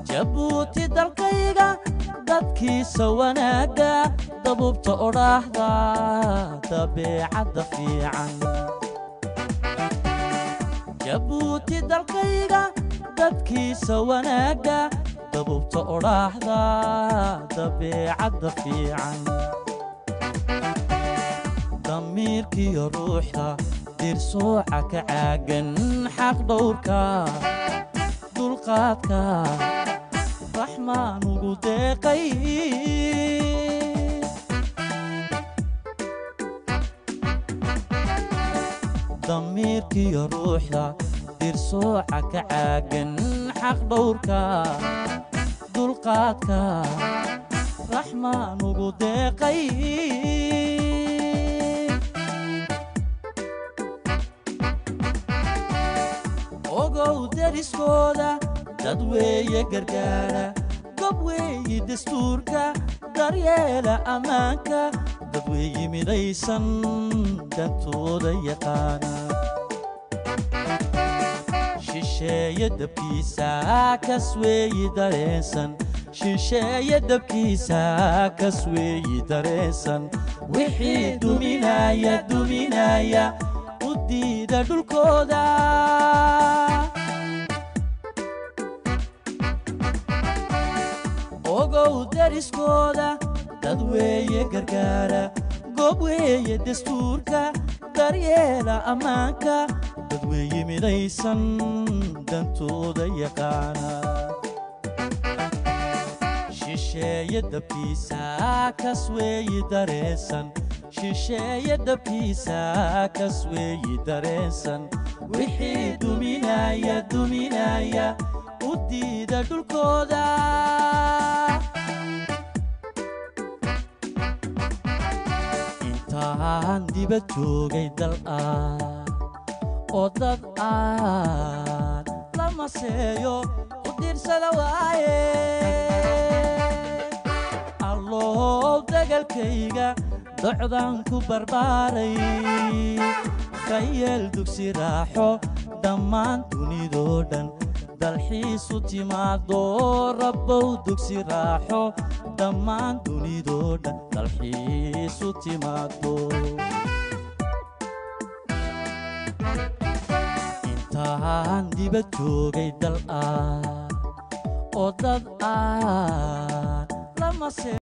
jabuuti dalkayga dadkiisa wanaaga dabubta odhaahda dabeecadda fiican jabuuti dalkayga dadkiisa wanaaga dabubta odhaahda dabeecadda fiican damiirkiyo ruuxda dirsooca ka caagan xaq dhowrka dulqaadka raxmaan ugu deeqay damiirkiyo ruuxda dirsooca ka caagan xaq dhowrka dulqaadka raxmaan ugu deeqay ogow deriskooda dad weeye gargaara gob weeye dastuurka daryeela ammaanka dad weeye midaysan dantooda yaqaana shisheeye dabkiisa kas weeye dareensan shisheeye dabkiisa kas weeye dareensan wixii duminaya u diida dhulkooda ogow deriskooda dad weeye gargaara gob weeye dastuurka daryeela ammaanka dad weeye midaysan dantooda yaqaana shisheeye dabkiisa kas weeye dareensan shisheeye dabkiisa kas weeye dareensan wixii duminaya u diida dhulkooda intaan dibad joogay dal oo dad la maseeyo u diirsada waaye alloow dagalkayga docdaan ku barbaaray ka yeel dugsi raaxo dhammaan dunidoo dhan dalxiisu timaado rabbow dugsi raaxo dhammaan dunidoo dhan dalxiisu timaado intaan dibad joogay dal oo dad la masee